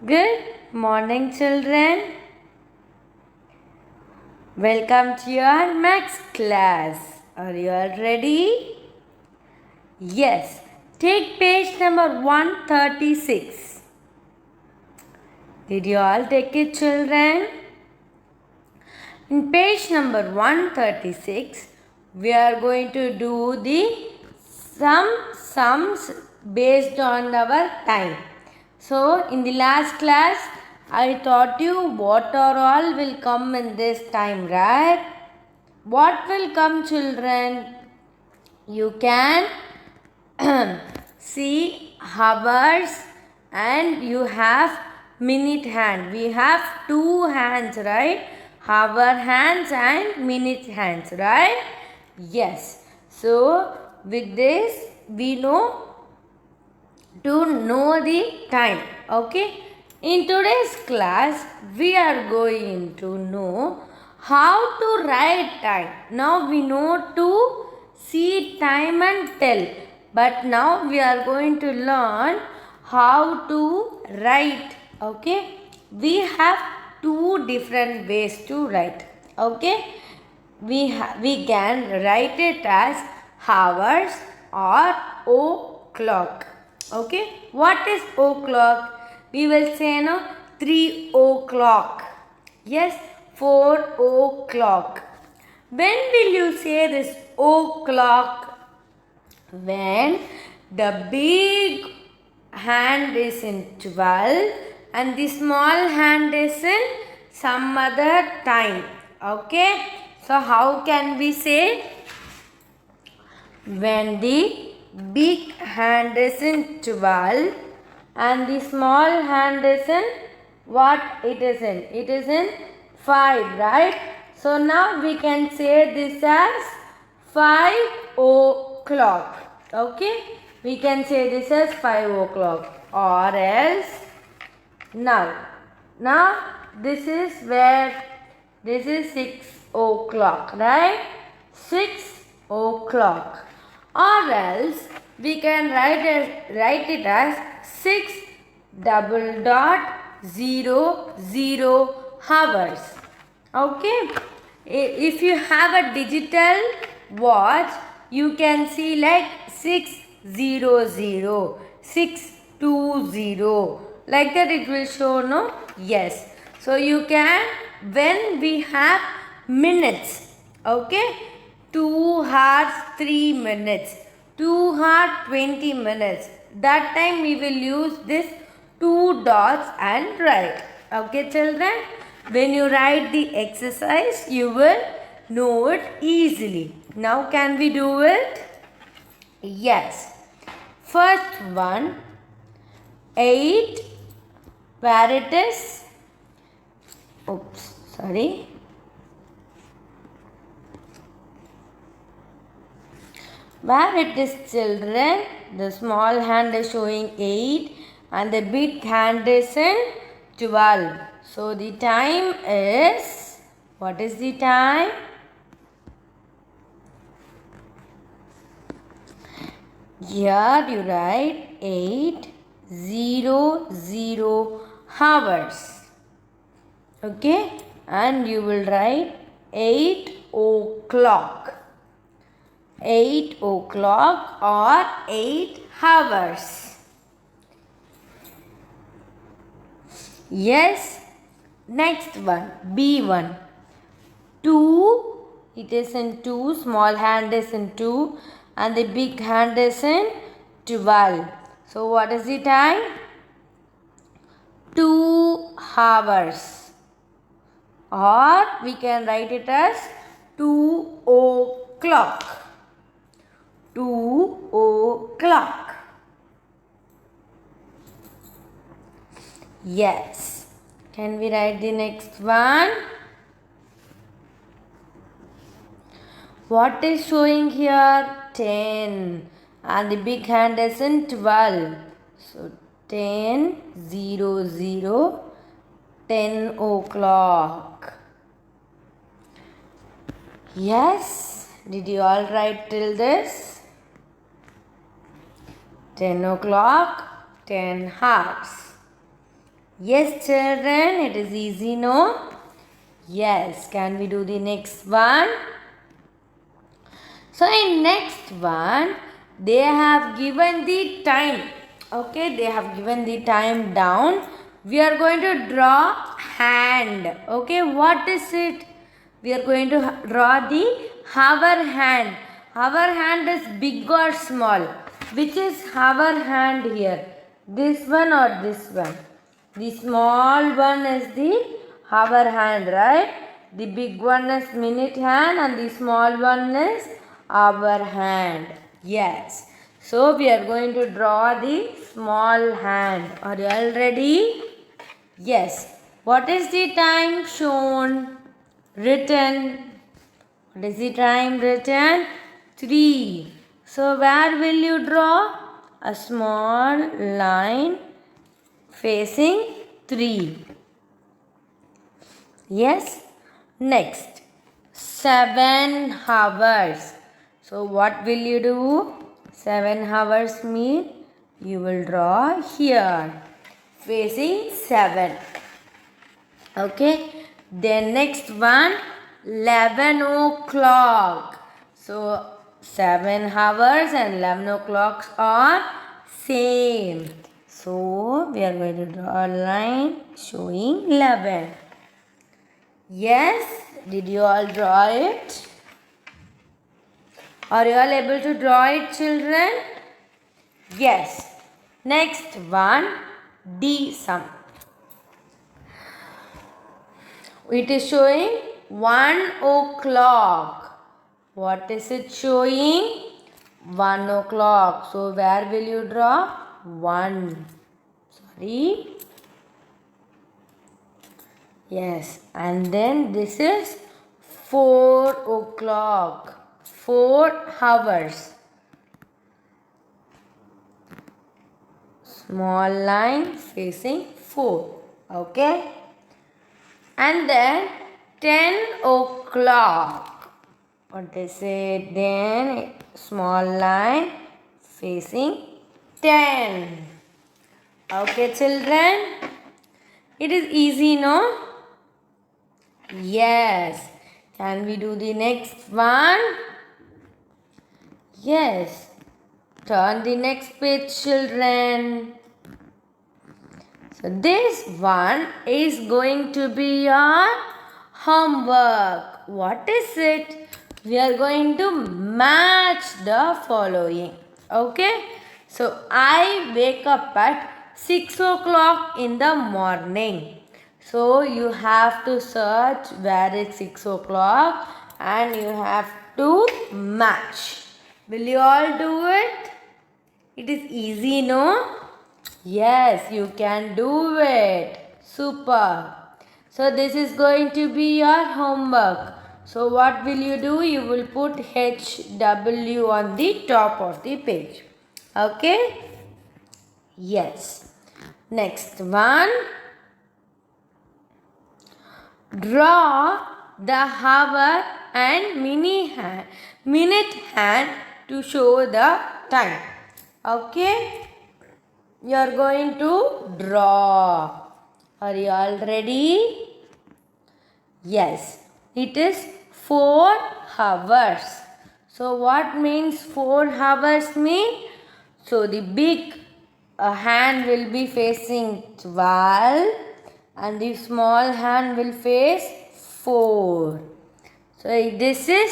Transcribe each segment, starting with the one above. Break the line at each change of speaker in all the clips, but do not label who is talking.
Good morning, children. Welcome to your maths class. Are you all ready? Yes. Take page number 136. Did you all take it, children? In page number 136, we are going to do the sums based on our time. So, in the last class, I taught you what are all will come in this time, right? What will come, children? You can see hours and you have minute hand. We have two hands, right? Hour hands and minute hands, right? Yes. So, with this, we know to know the time. Okay. In today's class, we are going to know how to write time. Now we know to see time and tell. But now we are going to learn how to write. Okay. We have two different ways to write. Okay. We can write it as hours or o'clock. Okay, what is o'clock? We will say no 3 o'clock. Yes, 4 o'clock. When will you say this o'clock? When the big hand is in 12 and the small hand is in some other time. Okay, so how can we say? When the big hand is in 12 and the small hand is in what it is in? It is in 5, right? So now we can say this as 5 o'clock. Okay? We can say this as 5 o'clock or else now this is where this is 6 o'clock, right? 6 o'clock. Or else we can write it as 6 double dot 0 0 hours. Okay. If you have a digital watch, you can see like 600 620 like that it will show, no? Yes. So you can, when we have minutes, okay, 2 hours 3 minutes, 2 hours 20 minutes, that time we will use this 2 dots and write. Okay, children, when you write the exercise, you will know it easily. Now can we do it? Yes. First one, 8, where it is? Oops, sorry. Where it is, children? The small hand is showing 8 and the big hand is in 12. So the time is, what is the time? Here you write 800 hours. Okay, and you will write 8 o'clock. 8 o'clock or 8 hours. Yes. Next one, B1. 2, it is in 2, small hand is in 2 and the big hand is in 12. So what is the time? 2 hours. Or we can write it as 2 o'clock. 2 o'clock. Yes. Can we write the next one? What is showing here? 10. And the big hand is in 12. So 10, 0, 0, 10 o'clock. Yes. Did you all write till this? 10 o'clock, 10 hours. Yes, children, it is easy, no? Yes, can we do the next one? So in next one, they have given the time. Okay, they have given the time down. We are going to draw hand. Okay, what is it? We are going to draw the hover hand. Hover hand is big or small? Which is hover hand here? This one or this one? The small one is the hover hand, right? The big one is minute hand and the small one is our hand. Yes. So we are going to draw the small hand. Are you all ready? Yes. What is the time shown? Written. What is the time written? 3. So where will you draw? A small line facing 3. Yes. Next. 7 hours. So what will you do? 7 hours mean you will draw here facing 7. Okay. Then next one 11 o'clock. So 7 hours and 11 o'clock are same. So we are going to draw a line showing 11. Yes. Did you all draw it? Are you all able to draw it, children? Yes. Next one, D sum. It is showing 1 o'clock. What is it showing? 1 o'clock. So where will you draw? 1. Sorry. Yes. And then this is 4 o'clock. 4 hours. Small line facing 4. Okay. And then 10 o'clock. What is it? Then small line facing 10. Okay, children. It is easy, no? Yes. Can we do the next one? Yes. Turn the next page, children. So this one is going to be your homework. What is it? We are going to match the following. Okay. So I wake up at 6 o'clock in the morning. So you have to search where is 6 o'clock and you have to match. Will you all do it? It is easy, no? Yes, you can do it. Super. So this is going to be your homework. So what will you do? You will put HW on the top of the page. Okay? Yes. Next one. Draw the hour and minute hand to show the time. Okay? You are going to draw. Are you all ready? Yes. It is 4 hours. So what means 4 hours mean? So the big hand will be facing 12 and the small hand will face 4. So this is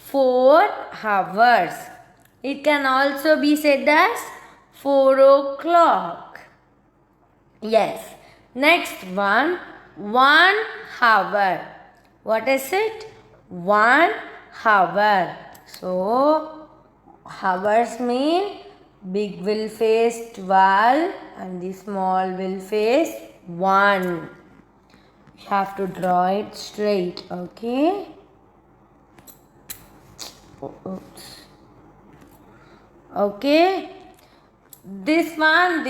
4 hours. It can also be said as 4 o'clock. Yes. Next one, 1 hour. What is it? 1 hour. So, hours mean big will face 12 and the small will face 1. You have to draw it straight, okay? Oops. Okay. This one,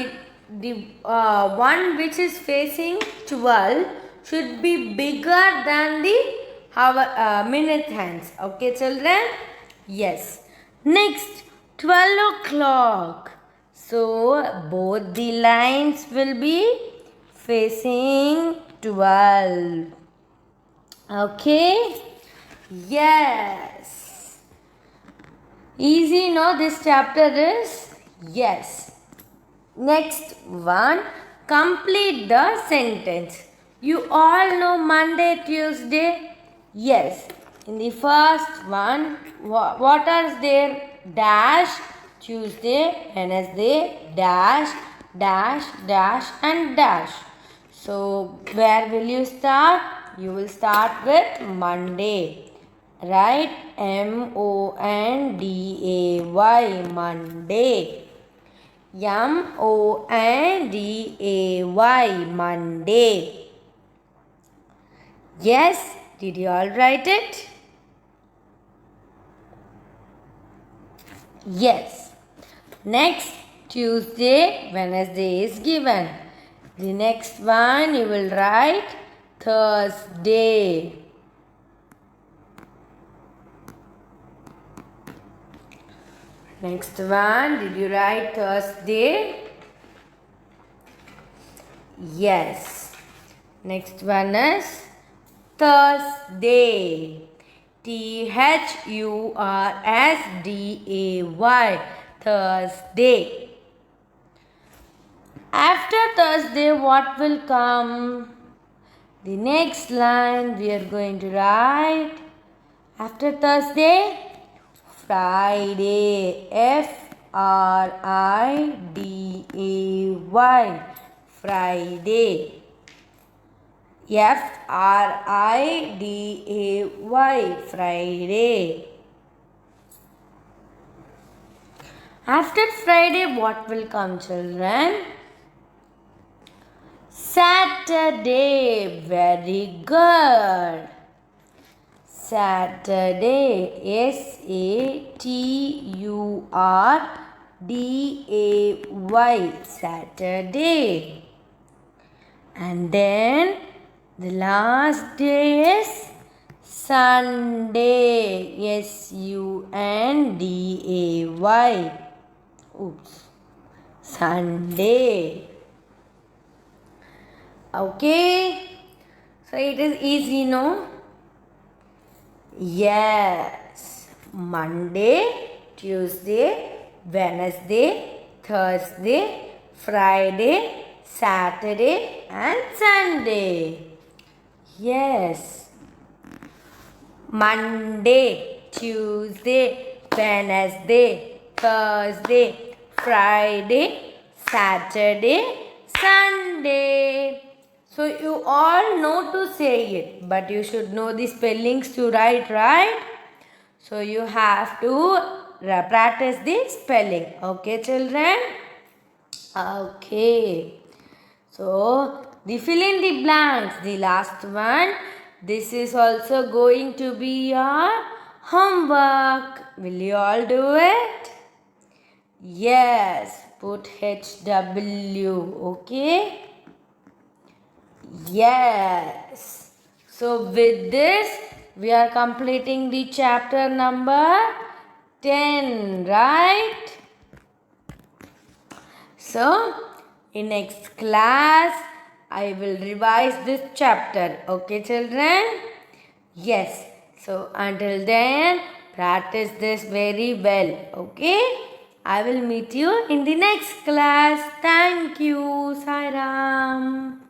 the one which is facing 12 should be bigger than the minute hands. Okay, children? Yes. Next, 12 o'clock. So, both the lines will be facing 12. Okay? Yes. Easy, no? This chapter is? Yes. Next one, complete the sentence. You all know Monday, Tuesday? Yes. In the first one, what are there? Dash, Tuesday, Wednesday, dash, dash, dash, and dash. So, where will you start? You will start with Monday. Right? Monday, Monday. Monday, Monday. Yes, did you all write it? Yes. Next, Tuesday, Wednesday is given. The next one you will write Thursday. Next one, did you write Thursday? Yes. Next one is Thursday. Thursday. Thursday. After Thursday, what will come? The next line we are going to write. After Thursday, Friday. Friday. Friday. Friday. After Friday, what will come, children? Saturday. Very good. Saturday. Saturday. Saturday. And then the last day is Sunday. Sunday. Oops. Sunday. Okay. So it is easy, no? Yes. Monday, Tuesday, Wednesday, Thursday, Friday, Saturday and Sunday. Yes. Monday, Tuesday, Wednesday, Thursday, Friday, Saturday, Sunday. So you all know to say it, but you should know the spellings to write, right? So you have to practice the spelling. Okay, children? Okay. So the fill in the blanks, the last one. This is also going to be your homework. Will you all do it? Yes. Put HW. Okay. Yes. So with this, we are completing the chapter number 10, right? So, in next class, I will revise this chapter. Okay, children? Yes. So, until then, practice this very well. Okay? I will meet you in the next class. Thank you. Sai Ram.